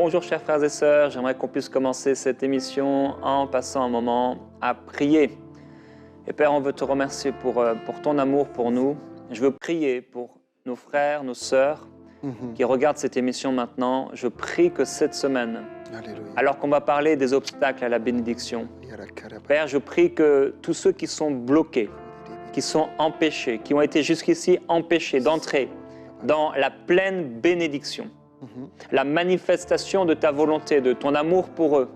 bonjour chers frères et sœurs, j'aimerais qu'on puisse commencer cette émission en passant un moment à prier. Et Père, on veut te remercier pour ton amour pour nous. Je veux prier pour nos frères, nos sœurs qui regardent cette émission maintenant. Je prie que cette semaine, Alléluia. alors qu'on va parler des obstacles à la bénédiction, Père, je prie que tous ceux qui sont bloqués, qui sont empêchés, qui ont été jusqu'ici empêchés d'entrer dans la pleine bénédiction, la manifestation de ta volonté, de ton amour pour eux,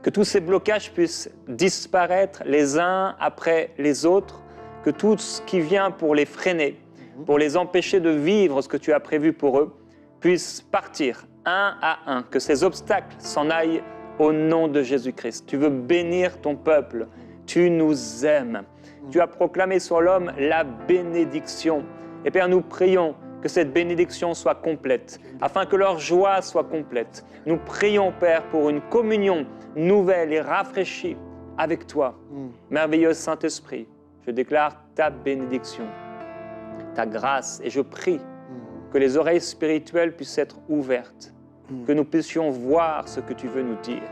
que tous ces blocages puissent disparaître les uns après les autres, que tout ce qui vient pour les freiner, pour les empêcher de vivre ce que tu as prévu pour eux, puisse partir un à un, que ces obstacles s'en aillent au nom de Jésus-Christ. Tu veux bénir ton peuple, tu nous aimes. Tu as proclamé sur l'homme la bénédiction. Et Père, nous prions que cette bénédiction soit complète, afin que leur joie soit complète. Nous prions, Père, pour une communion nouvelle et rafraîchie avec toi. Merveilleux Saint-Esprit, je déclare ta bénédiction, ta grâce, et je prie que les oreilles spirituelles puissent être ouvertes, que nous puissions voir ce que tu veux nous dire.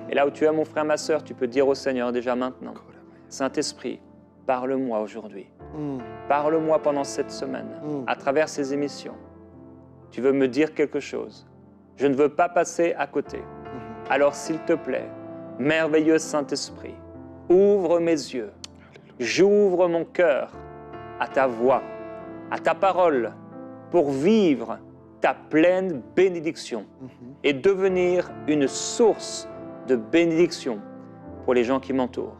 Et là où tu es, mon frère, ma sœur, tu peux dire au Seigneur déjà maintenant, Saint-Esprit, parle-moi aujourd'hui. Parle-moi pendant cette semaine, à travers ces émissions. Tu veux me dire quelque chose. Je ne veux pas passer à côté. Alors, s'il te plaît, merveilleux Saint-Esprit, ouvre mes yeux, j'ouvre mon cœur à ta voix, à ta parole, pour vivre ta pleine bénédiction et devenir une source de bénédiction pour les gens qui m'entourent.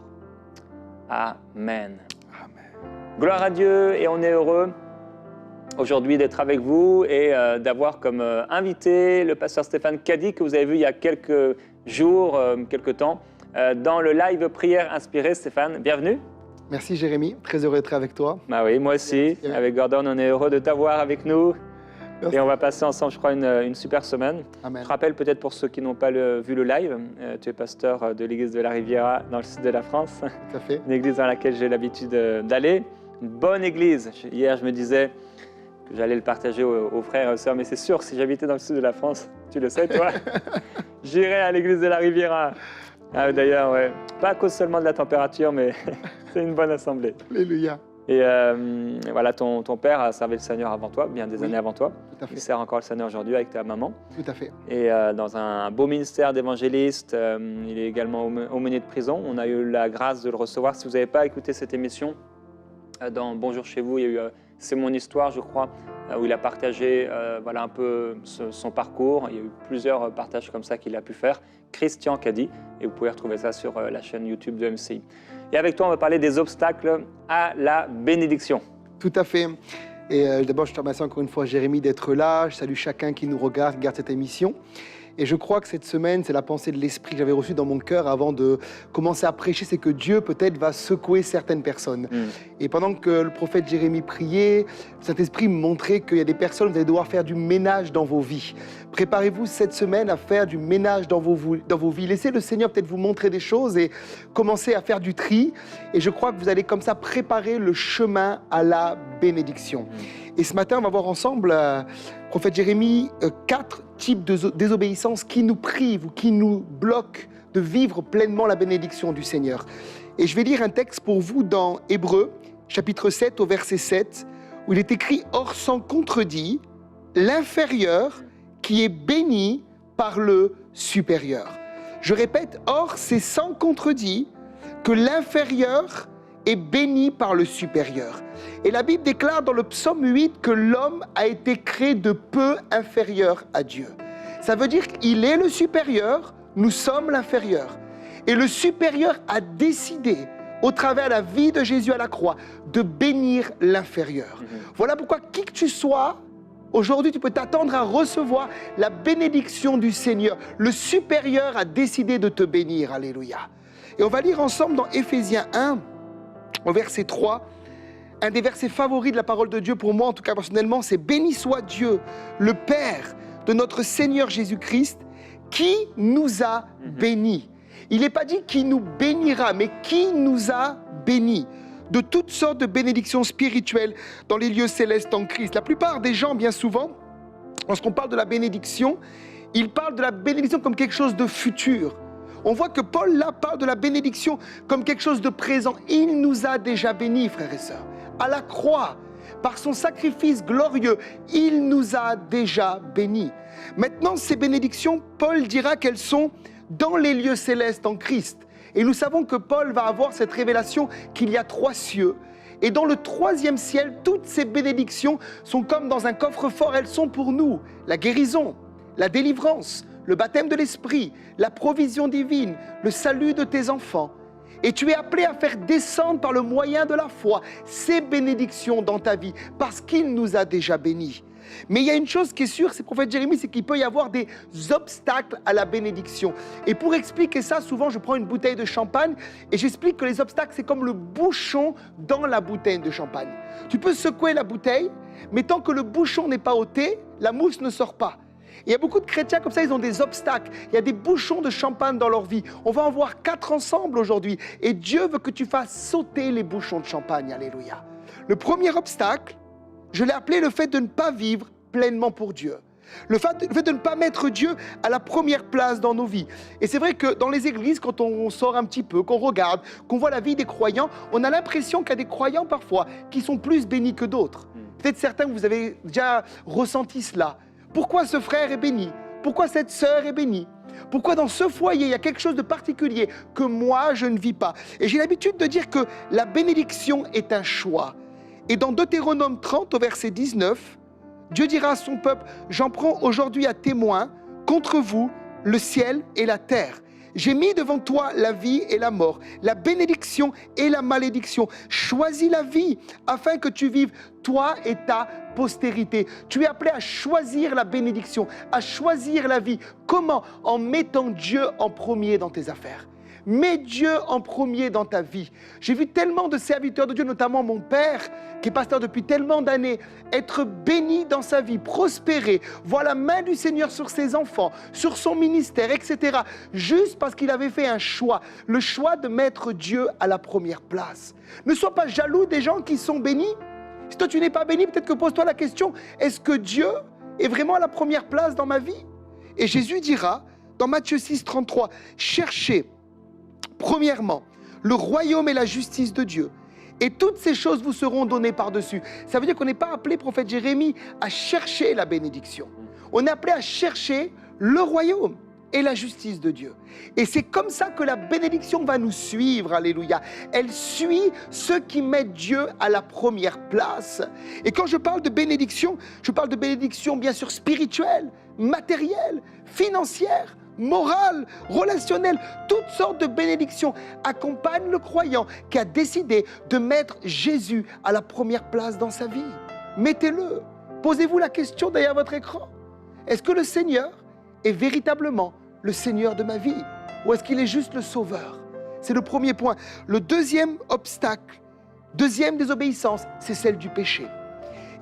Amen. Gloire à Dieu, et on est heureux aujourd'hui d'être avec vous et d'avoir comme invité le pasteur Stéphane Caddy, que vous avez vu il y a quelques jours, quelques temps, dans le live Prière Inspirée. Stéphane, bienvenue. Merci Jérémy, très heureux d'être avec toi. Bah oui, moi aussi. Merci. Avec Gordon, on est heureux de t'avoir avec nous. Merci. Et on va passer ensemble, je crois, une super semaine. Amen. Je te rappelle peut-être pour ceux qui n'ont pas vu le live, tu es pasteur de l'église de la Riviera dans le sud de la France. Tout à fait. Une église dans laquelle j'ai l'habitude d'aller. Une bonne église. Hier, je me disais que j'allais le partager aux frères et aux sœurs, mais c'est sûr, si j'habitais dans le sud de la France, tu le sais, toi, j'irais à l'église de la Riviera. Ah, d'ailleurs, ouais. Pas à cause seulement de la température, mais c'est une bonne assemblée. Alléluia. Et voilà, ton père a servi le Seigneur avant toi, bien des années avant toi. Tout à fait. Il sert encore le Seigneur aujourd'hui avec ta maman. Tout à fait. Et dans un beau ministère d'évangéliste, il est également aumônier de prison. On a eu la grâce de le recevoir. Si vous n'avez pas écouté cette émission, dans Bonjour chez vous, il y a eu C'est mon histoire, je crois, où il a partagé voilà, un peu son parcours. Il y a eu plusieurs partages comme ça qu'il a pu faire. Christian Caddy, et vous pouvez retrouver ça sur la chaîne YouTube de MCI. Et avec toi, on va parler des obstacles à la bénédiction. Tout à fait. Et d'abord, je te remercie encore une fois, Jérémy, d'être là. Je salue chacun qui nous regarde cette émission. Et je crois que cette semaine, c'est la pensée de l'Esprit que j'avais reçue dans mon cœur avant de commencer à prêcher, c'est que Dieu peut-être va secouer certaines personnes. Et pendant que le prophète Jérémie priait, le Saint-Esprit me montrait qu'il y a des personnes, vous allez devoir faire du ménage dans vos vies. Préparez-vous cette semaine à faire du ménage dans vos vies. Laissez le Seigneur peut-être vous montrer des choses et commencer à faire du tri. Et je crois que vous allez comme ça préparer le chemin à la bénédiction. Et ce matin, on va voir ensemble, prophète Jérémie, 4 types de désobéissance qui nous privent ou qui nous bloquent de vivre pleinement la bénédiction du Seigneur. Et je vais lire un texte pour vous dans Hébreux, chapitre 7, au verset 7, où il est écrit « Or sans contredit, l'inférieur qui est béni par le supérieur. » Je répète, « Or c'est sans contredit que l'inférieur est béni par le supérieur. » Et la Bible déclare dans le psaume 8 que l'homme a été créé de peu inférieur à Dieu. Ça veut dire qu'il est le supérieur, nous sommes l'inférieur. Et le supérieur a décidé, au travers de la vie de Jésus à la croix, de bénir l'inférieur. Voilà pourquoi, qui que tu sois, aujourd'hui tu peux t'attendre à recevoir la bénédiction du Seigneur. Le supérieur a décidé de te bénir. Alléluia. Et on va lire ensemble dans Éphésiens 1, au verset 3, un des versets favoris de la parole de Dieu pour moi, en tout cas personnellement, c'est « Béni soit Dieu, le Père de notre Seigneur Jésus-Christ, qui nous a bénis. » Il n'est pas dit « qui nous bénira », mais « qui nous a bénis » de toutes sortes de bénédictions spirituelles dans les lieux célestes en Christ. La plupart des gens, bien souvent, lorsqu'on parle de la bénédiction, Il parle de la bénédiction comme quelque chose de futur. On voit que Paul, là, parle de la bénédiction comme quelque chose de présent. Il nous a déjà bénis, frères et sœurs. À la croix, par son sacrifice glorieux, il nous a déjà bénis. Maintenant, ces bénédictions, Paul dira qu'elles sont dans les lieux célestes en Christ. Et nous savons que Paul va avoir cette révélation qu'il y a 3 cieux. Et dans le 3e ciel, toutes ces bénédictions sont comme dans un coffre-fort. Elles sont pour nous la guérison, la délivrance, le baptême de l'Esprit, la provision divine, le salut de tes enfants. Et tu es appelé à faire descendre par le moyen de la foi ces bénédictions dans ta vie, parce qu'il nous a déjà bénis. Mais il y a une chose qui est sûre, c'est le prophète Jérémie, c'est qu'il peut y avoir des obstacles à la bénédiction. Et pour expliquer ça, souvent je prends une bouteille de champagne et j'explique que les obstacles, c'est comme le bouchon dans la bouteille de champagne. Tu peux secouer la bouteille, mais tant que le bouchon n'est pas ôté, la mousse ne sort pas. Il y a beaucoup de chrétiens comme ça, ils ont des obstacles. Il y a des bouchons de champagne dans leur vie. On va en voir 4 ensemble aujourd'hui. Et Dieu veut que tu fasses sauter les bouchons de champagne. Alléluia. Le premier obstacle, je l'ai appelé le fait de ne pas vivre pleinement pour Dieu. Le fait de ne pas mettre Dieu à la première place dans nos vies. Et c'est vrai que dans les églises, quand on sort un petit peu, qu'on regarde, qu'on voit la vie des croyants, on a l'impression qu'il y a des croyants parfois qui sont plus bénis que d'autres. Peut-être certains, vous avez déjà ressenti cela. Pourquoi ce frère est béni? Pourquoi cette sœur est bénie? Pourquoi dans ce foyer, il y a quelque chose de particulier que moi, je ne vis pas? Et j'ai l'habitude de dire que la bénédiction est un choix. Et dans Deutéronome 30, au verset 19, Dieu dira à son peuple, « J'en prends aujourd'hui à témoin contre vous le ciel et la terre. J'ai mis devant toi la vie et la mort, la bénédiction et la malédiction. Choisis la vie afin que tu vives, toi et ta postérité. » Tu es appelé à choisir la bénédiction, à choisir la vie. Comment? En mettant Dieu en premier dans tes affaires. Mets Dieu en premier dans ta vie. J'ai vu tellement de serviteurs de Dieu, notamment mon père, qui est pasteur depuis tellement d'années, être béni dans sa vie, prospérer, voir la main du Seigneur sur ses enfants, sur son ministère, etc. Juste parce qu'il avait fait un choix, le choix de mettre Dieu à la première place. Ne sois pas jaloux des gens qui sont bénis. Si toi tu n'es pas béni, peut-être que pose-toi la question, est-ce que Dieu est vraiment à la première place dans ma vie? Et Jésus dira, dans Matthieu 6, 33, « Cherchez premièrement le royaume et la justice de Dieu, et toutes ces choses vous seront données par-dessus. » Ça veut dire qu'on n'est pas appelé, prophète Jérémie, à chercher la bénédiction. On est appelé à chercher le royaume et la justice de Dieu. Et c'est comme ça que la bénédiction va nous suivre, alléluia. Elle suit ceux qui mettent Dieu à la première place. Et quand je parle de bénédiction bien sûr spirituelle, matérielle, financière, morale, relationnelle, toutes sortes de bénédictions accompagnent le croyant qui a décidé de mettre Jésus à la première place dans sa vie. Mettez-le. Posez-vous la question derrière votre écran. Est-ce que le Seigneur est véritablement le Seigneur de ma vie? Ou est-ce qu'il est juste le Sauveur? C'est le premier point. Le deuxième obstacle, deuxième désobéissance, c'est celle du péché.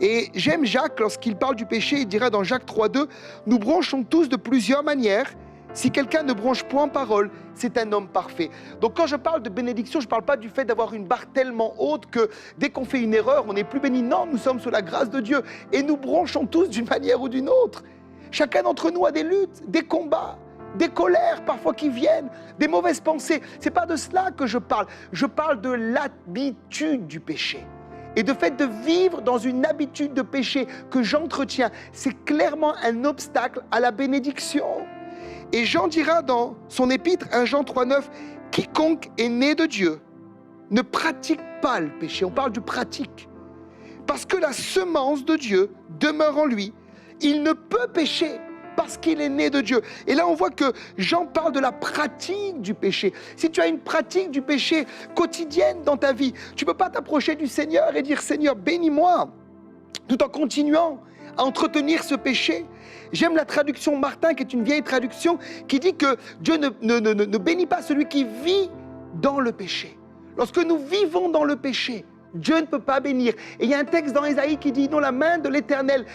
Et j'aime Jacques, lorsqu'il parle du péché, il dira dans Jacques 3,2, « Nous bronchons tous de plusieurs manières. Si quelqu'un ne bronche point en parole, c'est un homme parfait. » Donc quand je parle de bénédiction, je ne parle pas du fait d'avoir une barre tellement haute que dès qu'on fait une erreur, on n'est plus béni. Non, nous sommes sous la grâce de Dieu et nous bronchons tous d'une manière ou d'une autre. Chacun d'entre nous a des luttes, des combats, des colères parfois qui viennent, des mauvaises pensées. Ce n'est pas de cela que je parle. Je parle de l'habitude du péché. Et de fait de vivre dans une habitude de péché que j'entretiens, c'est clairement un obstacle à la bénédiction. Et Jean dira dans son épître, 1 Jean 3,9, « Quiconque est né de Dieu ne pratique pas le péché. » On parle du pratique. Parce que la semence de Dieu demeure en lui. Il ne peut pécher parce qu'il est né de Dieu. Et là, on voit que Jean parle de la pratique du péché. Si tu as une pratique du péché quotidienne dans ta vie, tu ne peux pas t'approcher du Seigneur et dire « Seigneur, bénis-moi » tout en continuant à entretenir ce péché. J'aime la traduction Martin, qui est une vieille traduction, qui dit que Dieu ne bénit pas celui qui vit dans le péché. Lorsque nous vivons dans le péché, Dieu ne peut pas bénir. Et il y a un texte dans Ésaïe qui dit, non, la main de l'Éternel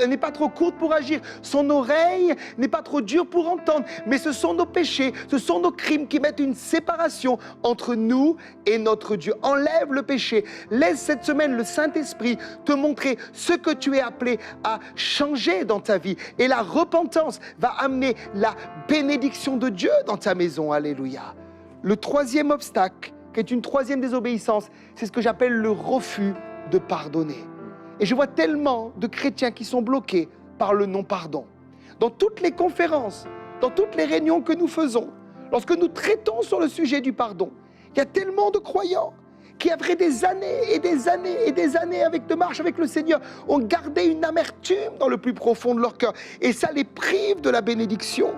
n'est pas trop courte pour agir, son oreille n'est pas trop dure pour entendre, mais ce sont nos péchés, ce sont nos crimes qui mettent une séparation entre nous et notre Dieu. Enlève le péché, laisse cette semaine le Saint-Esprit te montrer ce que tu es appelé à changer dans ta vie. Et la repentance va amener la bénédiction de Dieu dans ta maison. Alléluia. Le troisième obstacle, qui est une troisième désobéissance, c'est ce que j'appelle le refus de pardonner. Et je vois tellement de chrétiens qui sont bloqués par le non-pardon. Dans toutes les conférences, dans toutes les réunions que nous faisons, lorsque nous traitons sur le sujet du pardon, il y a tellement de croyants qui, après des années et des années et des années de marche avec le Seigneur, ont gardé une amertume dans le plus profond de leur cœur. Et ça les prive de la bénédiction.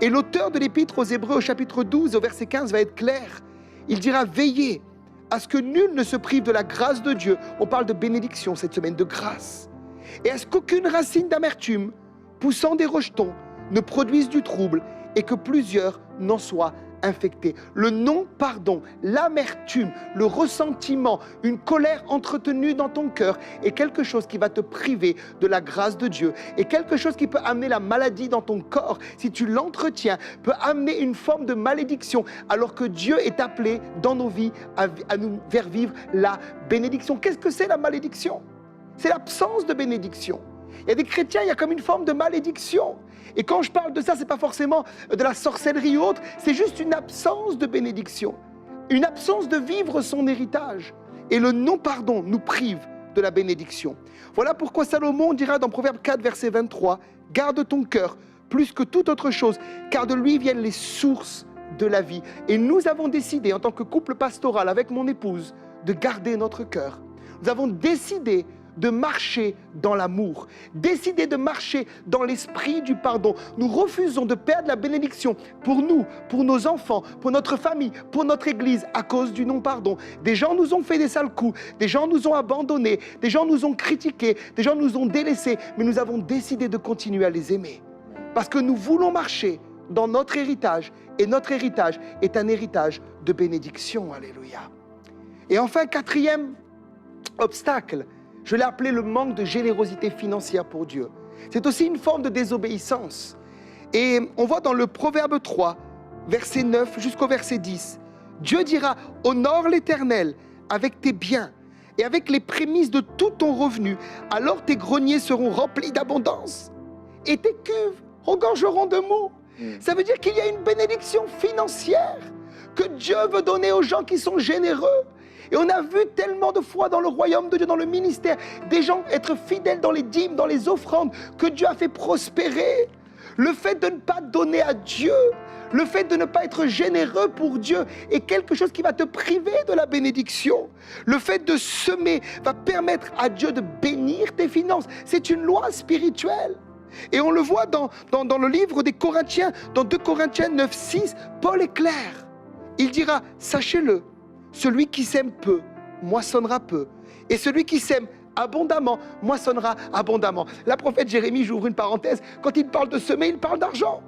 Et l'auteur de l'Épître aux Hébreux, au chapitre 12, au verset 15, va être clair. Il dira, veillez à ce que nul ne se prive de la grâce de Dieu. On parle de bénédiction cette semaine, de grâce. Et à ce qu'aucune racine d'amertume, poussant des rejetons, ne produise du trouble et que plusieurs n'en soient infectés. Le non-pardon, l'amertume, le ressentiment, une colère entretenue dans ton cœur est quelque chose qui va te priver de la grâce de Dieu. Et quelque chose qui peut amener la maladie dans ton corps, si tu l'entretiens, peut amener une forme de malédiction, alors que Dieu est appelé dans nos vies à nous faire vivre la bénédiction. Qu'est-ce que c'est la malédiction? C'est l'absence de bénédiction. Il y a des chrétiens, il y a comme une forme de malédiction. Et quand je parle de ça, ce n'est pas forcément de la sorcellerie ou autre, c'est juste une absence de bénédiction, une absence de vivre son héritage. Et le non-pardon nous prive de la bénédiction. Voilà pourquoi Salomon dira dans Proverbe 4, verset 23, « Garde ton cœur plus que toute autre chose, car de lui viennent les sources de la vie. » Et nous avons décidé, en tant que couple pastoral avec mon épouse, de garder notre cœur. Nous avons décidé de marcher dans l'amour, décider de marcher dans l'esprit du pardon. Nous refusons de perdre la bénédiction pour nous, pour nos enfants, pour notre famille, pour notre Église, à cause du non-pardon. Des gens nous ont fait des sales coups, des gens nous ont abandonnés, des gens nous ont critiqués, des gens nous ont délaissés, mais nous avons décidé de continuer à les aimer. Parce que nous voulons marcher dans notre héritage, et notre héritage est un héritage de bénédiction. Alléluia. Et enfin, quatrième obstacle, je l'ai appelé le manque de générosité financière pour Dieu. C'est aussi une forme de désobéissance. Et on voit dans le Proverbe 3, verset 9 jusqu'au verset 10, Dieu dira, honore l'Éternel avec tes biens et avec les prémices de tout ton revenu, alors tes greniers seront remplis d'abondance et tes cuves regorgeront de mou. Ça veut dire qu'il y a une bénédiction financière que Dieu veut donner aux gens qui sont généreux. Et on a vu tellement de fois dans le royaume de Dieu, dans le ministère, des gens être fidèles dans les dîmes, dans les offrandes, que Dieu a fait prospérer. Le fait de ne pas donner à Dieu, le fait de ne pas être généreux pour Dieu est quelque chose qui va te priver de la bénédiction. Le fait de semer va permettre à Dieu de bénir tes finances. C'est une loi spirituelle. Et on le voit dans le livre des Corinthiens, dans 2 Corinthiens 9, 6, Paul est clair. Il dira, sachez-le, celui qui sème peu, moissonnera peu. Et celui qui sème abondamment, moissonnera abondamment. La prophète Jérémie, j'ouvre une parenthèse, quand il parle de semer, il parle d'argent.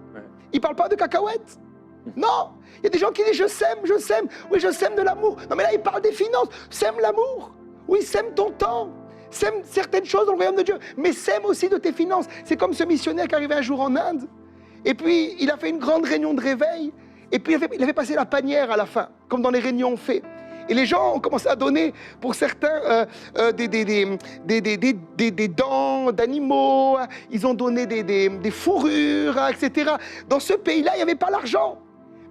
Il ne parle pas de cacahuètes. Non, il y a des gens qui disent je sème, oui je sème de l'amour. Non mais là il parle des finances, sème l'amour. Oui, sème ton temps, sème certaines choses dans le royaume de Dieu, mais sème aussi de tes finances. C'est comme ce missionnaire qui arrivait un jour en Inde, et puis il a fait une grande réunion de réveil, et puis il avait passé la panière à la fin, comme dans les réunions on fait. Et les gens ont commencé à donner, pour certains, des dents d'animaux, ils ont donné des fourrures, etc. Dans ce pays-là, il n'y avait pas l'argent.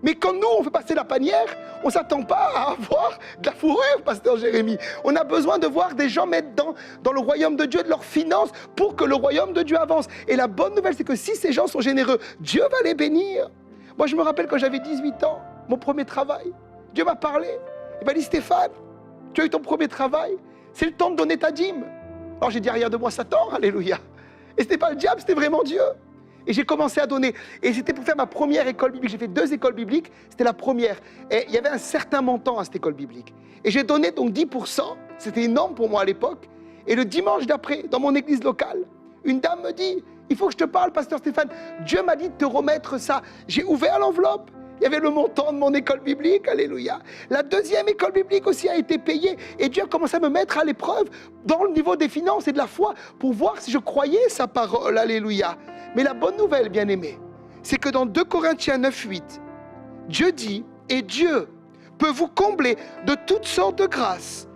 Mais quand nous, on fait passer la panière, on ne s'attend pas à avoir de la fourrure, pasteur Jérémie. On a besoin de voir des gens mettre dans le royaume de Dieu de leurs finances pour que le royaume de Dieu avance. Et la bonne nouvelle, c'est que si ces gens sont généreux, Dieu va les bénir. Moi, je me rappelle quand j'avais 18 ans, mon premier travail, Dieu m'a parlé. Il m'a dit, Stéphane, tu as eu ton premier travail, c'est le temps de donner ta dîme. Alors j'ai dit, arrière de moi Satan, alléluia. Et ce n'était pas le diable, c'était vraiment Dieu. Et j'ai commencé à donner. Et c'était pour faire ma première école biblique. J'ai fait 2 écoles bibliques, c'était la première. Et il y avait un certain montant à cette école biblique. Et j'ai donné donc 10%, c'était énorme pour moi à l'époque. Et le dimanche d'après, dans mon église locale, une dame me dit, il faut que je te parle, pasteur Stéphane. Dieu m'a dit de te remettre ça. J'ai ouvert l'enveloppe. Il y avait le montant de mon école biblique, alléluia. La deuxième école biblique aussi a été payée. Et Dieu a commencé à me mettre à l'épreuve dans le niveau des finances et de la foi pour voir si je croyais sa parole, alléluia. Mais la bonne nouvelle, bien-aimés, c'est que dans 2 Corinthiens 9:8, Dieu dit, et Dieu peut vous combler de toutes sortes de grâces.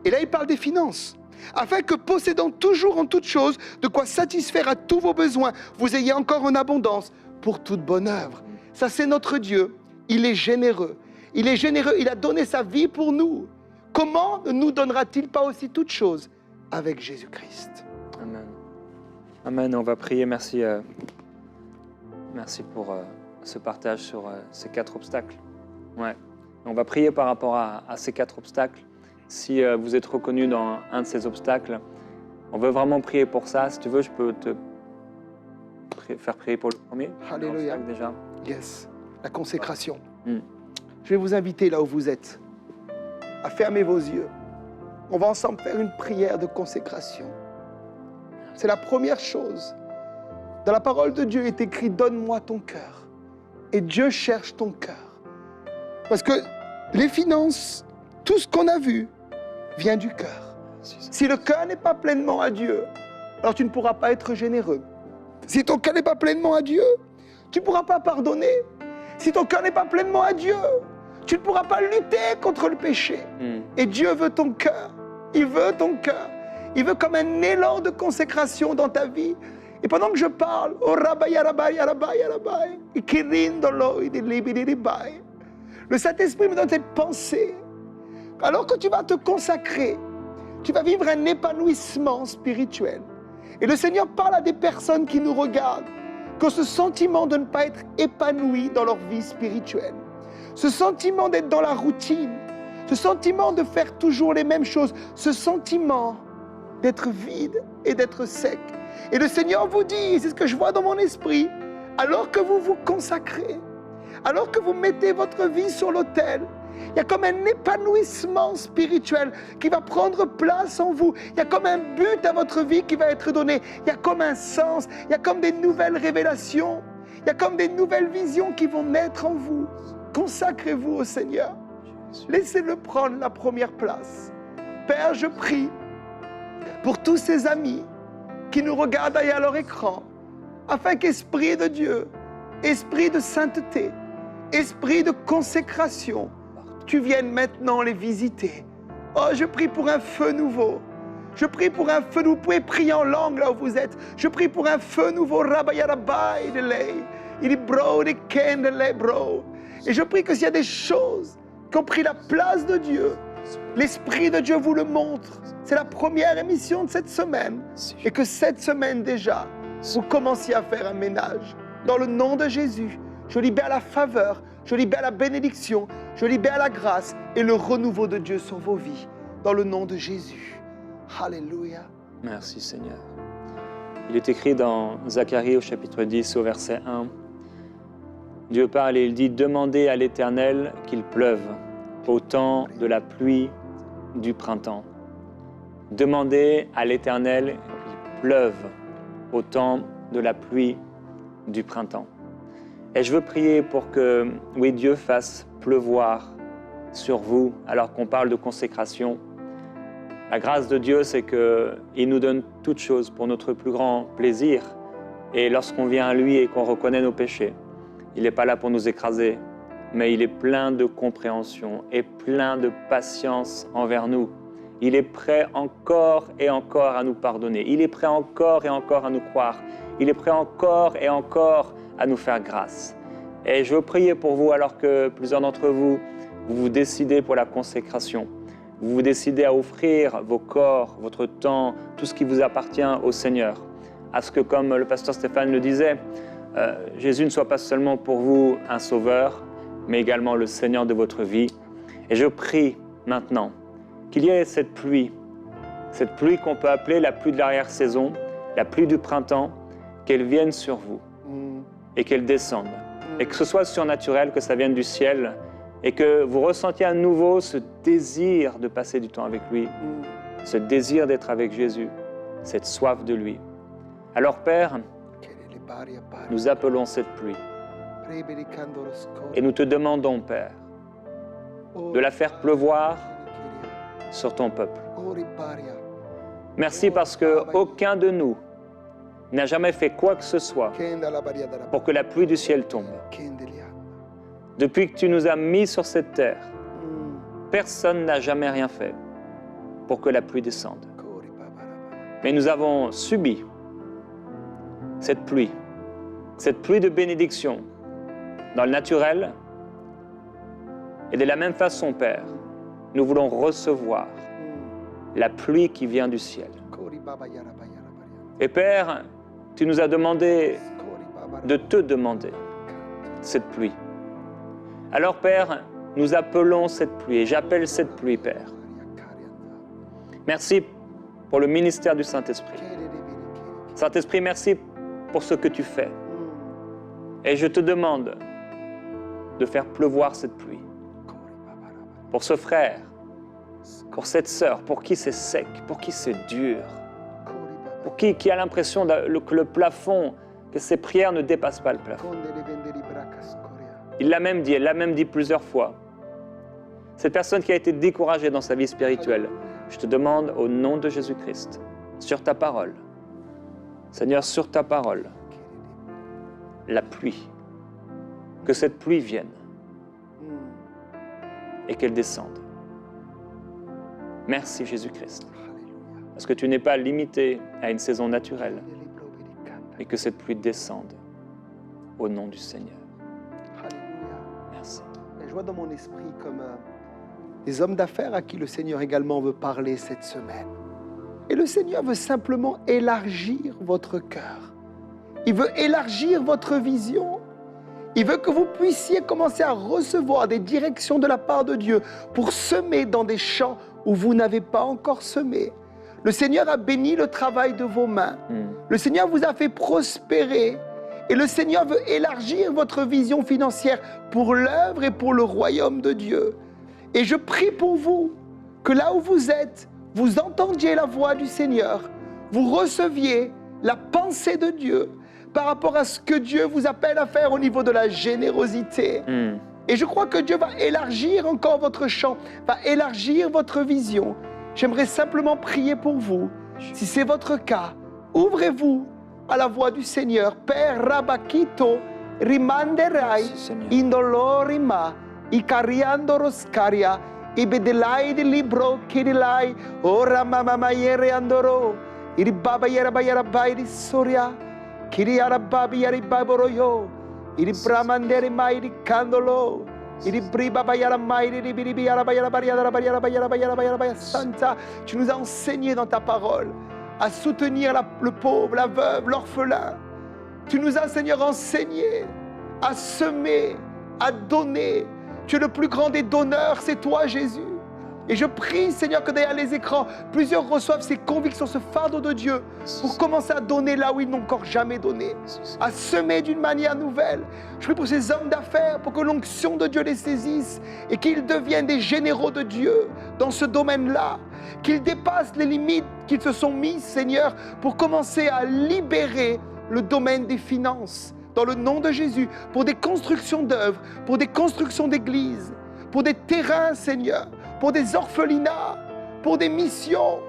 Et là, il parle des finances. Afin que possédant toujours en toutes choses de quoi satisfaire à tous vos besoins, vous ayez encore en abondance pour toute bonne œuvre. Ça, c'est notre Dieu. Il est généreux. Il est généreux. Il a donné sa vie pour nous. Comment ne nous donnera-t-il pas aussi toutes choses avec Jésus-Christ? Amen. Amen. On va prier. Merci. Merci pour ce partage sur ces 4 obstacles. Ouais. On va prier par rapport à ces 4 obstacles. Si vous êtes reconnu dans un de ces obstacles, on veut vraiment prier pour ça. Si tu veux, je peux te faire prier pour le premier. Alléluia. Déjà. Yes, la consécration. Je vais vous inviter là où vous êtes à fermer vos yeux. On va ensemble faire une prière de consécration. C'est la première chose. Dans la parole de Dieu est écrit « Donne-moi ton cœur ». Et Dieu cherche ton cœur. Parce que les finances, tout ce qu'on a vu, vient du cœur. Si le cœur n'est pas pleinement à Dieu, alors tu ne pourras pas être généreux. Si ton cœur n'est pas pleinement à Dieu, tu ne pourras pas pardonner. Si ton cœur n'est pas pleinement à Dieu, tu ne pourras pas lutter contre le péché. Et Dieu veut ton cœur. Il veut ton cœur. Il veut comme un élan de consécration dans ta vie. Et pendant que je parle, le Saint-Esprit me donne cette pensée. Alors que tu vas te consacrer, tu vas vivre un épanouissement spirituel. Et le Seigneur parle à des personnes qui nous regardent, que ce sentiment de ne pas être épanoui dans leur vie spirituelle, ce sentiment d'être dans la routine, ce sentiment de faire toujours les mêmes choses, ce sentiment d'être vide et d'être sec. Et le Seigneur vous dit, c'est ce que je vois dans mon esprit, alors que vous vous consacrez, alors que vous mettez votre vie sur l'autel, il y a comme un épanouissement spirituel qui va prendre place en vous. Il y a comme un but à votre vie qui va être donné. Il y a comme un sens. Il y a comme des nouvelles révélations. Il y a comme des nouvelles visions qui vont naître en vous. Consacrez-vous au Seigneur. Laissez-le prendre la première place. Père, je prie pour tous ces amis qui nous regardent derrière leur écran, afin qu'Esprit de Dieu, Esprit de sainteté, Esprit de consécration, tu viennes maintenant les visiter. Oh, je prie pour un feu nouveau. Je prie pour un feu nouveau. Vous pouvez prier en langue là où vous êtes. Je prie pour un feu nouveau. Et je prie que s'il y a des choses qui ont pris la place de Dieu, l'Esprit de Dieu vous le montre. C'est la première émission de cette semaine. Et que cette semaine déjà, vous commenciez à faire un ménage. Dans le nom de Jésus, je libère la faveur, je libère la bénédiction, je libère la grâce et le renouveau de Dieu sur vos vies. Dans le nom de Jésus. Alléluia. Merci Seigneur. Il est écrit dans Zacharie au chapitre 10 au verset 1. Dieu parle et il dit « Demandez à l'Éternel qu'il pleuve au temps de la pluie du printemps. » Demandez à l'Éternel qu'il pleuve au temps de la pluie du printemps. Et je veux prier pour que, oui, Dieu fasse pleuvoir sur vous, alors qu'on parle de consécration. La grâce de Dieu, c'est qu'il nous donne toutes choses pour notre plus grand plaisir. Et lorsqu'on vient à lui et qu'on reconnaît nos péchés, il n'est pas là pour nous écraser, mais il est plein de compréhension et plein de patience envers nous. Il est prêt encore et encore à nous pardonner. Il est prêt encore et encore à nous croire. Il est prêt encore et encore à nous faire grâce. Et je veux prier pour vous alors que plusieurs d'entre vous, vous vous décidez pour la consécration. Vous vous décidez à offrir vos corps, votre temps, tout ce qui vous appartient au Seigneur. À ce que, comme le pasteur Stéphane le disait, Jésus ne soit pas seulement pour vous un sauveur, mais également le Seigneur de votre vie. Et je prie maintenant qu'il y ait cette pluie qu'on peut appeler la pluie de l'arrière-saison, la pluie du printemps, qu'elle vienne sur vous et qu'elle descende. Et que ce soit surnaturel, que ça vienne du ciel, et que vous ressentiez à nouveau ce désir de passer du temps avec lui, ce désir d'être avec Jésus, cette soif de lui. Alors Père, nous appelons cette pluie Et nous te demandons, Père, de la faire pleuvoir sur ton peuple. Merci parce qu'aucun de nous n'a jamais fait quoi que ce soit pour que la pluie du ciel tombe. Depuis que tu nous as mis sur cette terre, personne n'a jamais rien fait pour que la pluie descende. Mais nous avons subi cette pluie de bénédiction dans le naturel. Et de la même façon, Père, nous voulons recevoir la pluie qui vient du ciel. Et Père, tu nous as demandé de te demander cette pluie. Alors Père, nous appelons cette pluie et j'appelle cette pluie, Père. Merci pour le ministère du Saint-Esprit. Saint-Esprit, merci pour ce que tu fais. Et je te demande de faire pleuvoir cette pluie. Pour ce frère, pour cette sœur, pour qui c'est sec, pour qui c'est dur, pour qui a l'impression que le plafond, que ses prières ne dépassent pas le plafond. Il l'a même dit, elle l'a même dit plusieurs fois. Cette personne qui a été découragée dans sa vie spirituelle, je te demande au nom de Jésus-Christ, sur ta parole, Seigneur, sur ta parole, la pluie, que cette pluie vienne et qu'elle descende. Merci Jésus-Christ, parce que tu n'es pas limité à une saison naturelle, mais que cette pluie descende au nom du Seigneur. Merci. Je vois dans mon esprit comme des hommes d'affaires à qui le Seigneur également veut parler cette semaine. Et le Seigneur veut simplement élargir votre cœur. Il veut élargir votre vision. Il veut que vous puissiez commencer à recevoir des directions de la part de Dieu pour semer dans des champs où vous n'avez pas encore semé. Le Seigneur a béni le travail de vos mains. Le Seigneur vous a fait prospérer. Et le Seigneur veut élargir votre vision financière pour l'œuvre et pour le royaume de Dieu. Et je prie pour vous que là où vous êtes, vous entendiez la voix du Seigneur, vous receviez la pensée de Dieu par rapport à ce que Dieu vous appelle à faire au niveau de la générosité. Et je crois que Dieu va élargir encore votre champ, va élargir votre vision. J'aimerais simplement prier pour vous. Si c'est votre cas, ouvrez-vous à la voix du Seigneur. Père Rabakito, rimanderai indolorima, icariando roscaria, ibedelai di libro kirilai, ora mama yere andoro, iri baba yera bayara bayri soria, kiri arababi yari baboroyo, iri bramandere mairi candolo. Santa, tu nous as enseigné dans ta parole à soutenir le pauvre, la veuve, l'orphelin. Tu nous as, Seigneur, enseigné à semer, à donner. Tu es le plus grand des donneurs, c'est toi, Jésus. Et je prie, Seigneur, que derrière les écrans, plusieurs reçoivent ces convictions, ce fardeau de Dieu, pour commencer à donner là où ils n'ont encore jamais donné, à semer d'une manière nouvelle. Je prie pour ces hommes d'affaires, pour que l'onction de Dieu les saisisse et qu'ils deviennent des généraux de Dieu dans ce domaine-là, qu'ils dépassent les limites qu'ils se sont mises, Seigneur, pour commencer à libérer le domaine des finances, dans le nom de Jésus, pour des constructions d'œuvres, pour des constructions d'églises, pour des terrains, Seigneur, pour des orphelinats, pour des missions,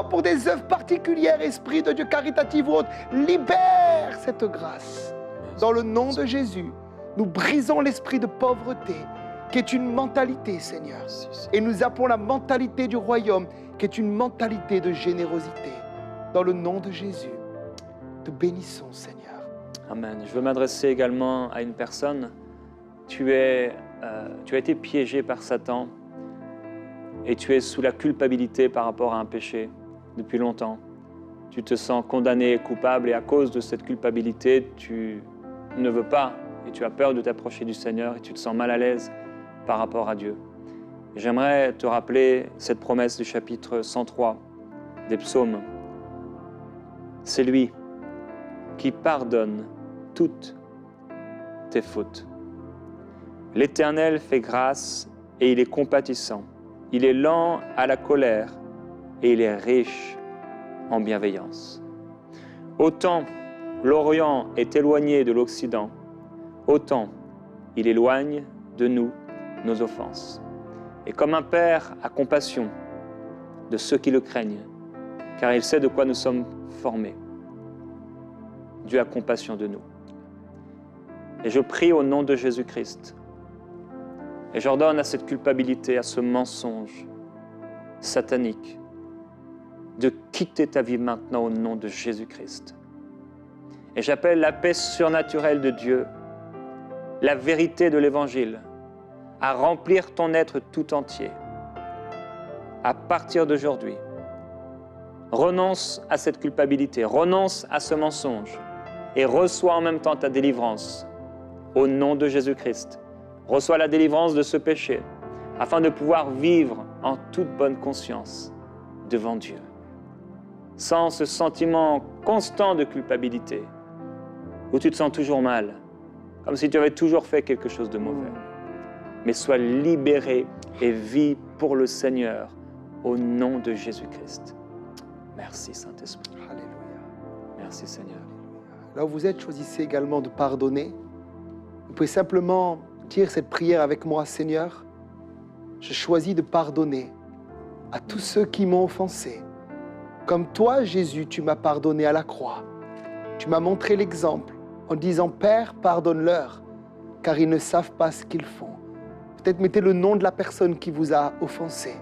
pour des œuvres particulières, Esprit de Dieu caritatif ou autre. Libère cette grâce. Dans le nom de Jésus, nous brisons l'esprit de pauvreté, qui est une mentalité, Seigneur. Et nous appelons la mentalité du royaume, qui est une mentalité de générosité. Dans le nom de Jésus, te bénissons, Seigneur. Amen. Je veux m'adresser également à une personne. Tu as été piégé par Satan et tu es sous la culpabilité par rapport à un péché depuis longtemps. Tu te sens condamné et coupable et à cause de cette culpabilité, tu ne veux pas et tu as peur de t'approcher du Seigneur et tu te sens mal à l'aise par rapport à Dieu. Et j'aimerais te rappeler cette promesse du chapitre 103 des psaumes. C'est lui qui pardonne toutes tes fautes. L'Éternel fait grâce et il est compatissant. Il est lent à la colère et il est riche en bienveillance. Autant l'Orient est éloigné de l'Occident, autant il éloigne de nous nos offenses. Et comme un père a compassion de ceux qui le craignent, car il sait de quoi nous sommes formés, Dieu a compassion de nous. Et je prie au nom de Jésus-Christ, et j'ordonne à cette culpabilité, à ce mensonge satanique, de quitter ta vie maintenant au nom de Jésus-Christ. Et j'appelle la paix surnaturelle de Dieu, la vérité de l'Évangile, à remplir ton être tout entier. À partir d'aujourd'hui, renonce à cette culpabilité, renonce à ce mensonge et reçois en même temps ta délivrance au nom de Jésus-Christ. Reçois la délivrance de ce péché afin de pouvoir vivre en toute bonne conscience devant Dieu, sans ce sentiment constant de culpabilité où tu te sens toujours mal, comme si tu avais toujours fait quelque chose de mauvais. Mais sois libéré et vis pour le Seigneur au nom de Jésus-Christ. Merci Saint-Esprit. Alléluia. Merci Seigneur. Là où vous êtes, choisissez également de pardonner. Vous pouvez simplement dire cette prière avec moi. Seigneur, je choisis de pardonner à tous ceux qui m'ont offensé. Comme toi, Jésus, tu m'as pardonné à la croix. Tu m'as montré l'exemple en disant, Père, pardonne-leur, car ils ne savent pas ce qu'ils font. Peut-être mettez le nom de la personne qui vous a offensé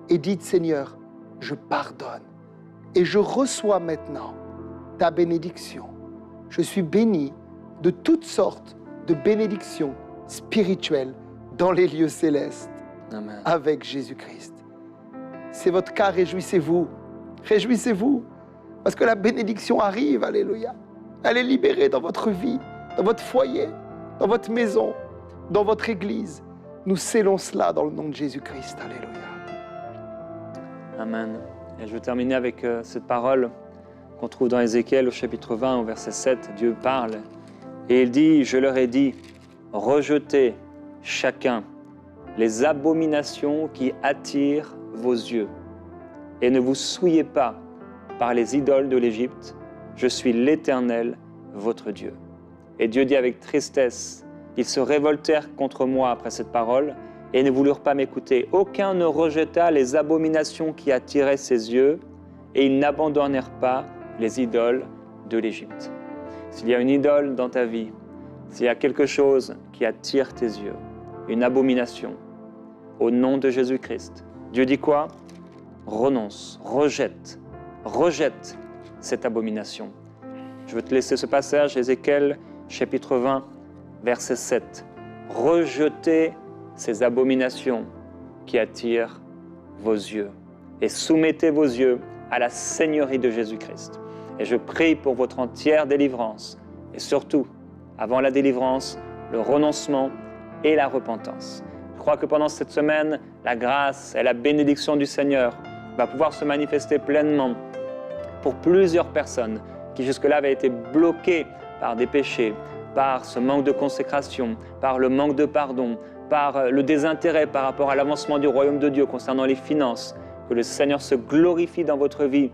et dites, Seigneur, je pardonne et je reçois maintenant ta bénédiction. Je suis béni de toutes sortes de bénédictions spirituelles dans les lieux célestes. Amen. Avec Jésus-Christ. C'est votre cas, réjouissez-vous. Réjouissez-vous, parce que la bénédiction arrive, alléluia. Elle est libérée dans votre vie, dans votre foyer, dans votre maison, dans votre église. Nous scellons cela dans le nom de Jésus-Christ, alléluia. Amen. Et je vais terminer avec cette parole qu'on trouve dans Ézéchiel au chapitre 20, au verset 7. Dieu parle et il dit, je leur ai dit, rejetez chacun les abominations qui attirent vos yeux et ne vous souillez pas par les idoles de l'Égypte. Je suis l'Éternel, votre Dieu. Et Dieu dit avec tristesse, ils se révoltèrent contre moi après cette parole et ne voulurent pas m'écouter. Aucun ne rejeta les abominations qui attiraient ses yeux et ils n'abandonnèrent pas les idoles de l'Égypte. S'il y a une idole dans ta vie, s'il y a quelque chose qui attire tes yeux, une abomination, au nom de Jésus-Christ, Dieu dit quoi? Renonce, rejette cette abomination. Je veux te laisser ce passage, Ézéchiel, chapitre 20, verset 7. Rejetez ces abominations qui attirent vos yeux et soumettez vos yeux à la Seigneurie de Jésus-Christ. Et je prie pour votre entière délivrance et surtout, avant la délivrance, le renoncement et la repentance. Je crois que pendant cette semaine, la grâce et la bénédiction du Seigneur va pouvoir se manifester pleinement pour plusieurs personnes qui jusque-là avaient été bloquées par des péchés, par ce manque de consécration, par le manque de pardon, par le désintérêt par rapport à l'avancement du royaume de Dieu concernant les finances. Que le Seigneur se glorifie dans votre vie.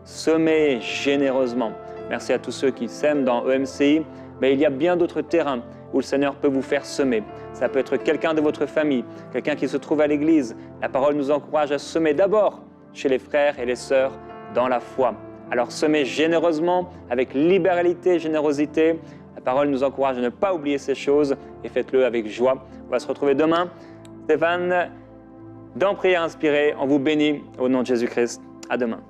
Semez généreusement. Merci à tous ceux qui sèment dans EMCI, mais il y a bien d'autres terrains où le Seigneur peut vous faire semer. Ça peut être quelqu'un de votre famille, quelqu'un qui se trouve à l'église. La parole nous encourage à semer d'abord chez les frères et les sœurs dans la foi. Alors semez généreusement, avec libéralité et générosité. La parole nous encourage à ne pas oublier ces choses et faites-le avec joie. On va se retrouver demain. Stéphane, dans Prière inspirée, on vous bénit au nom de Jésus-Christ. À demain.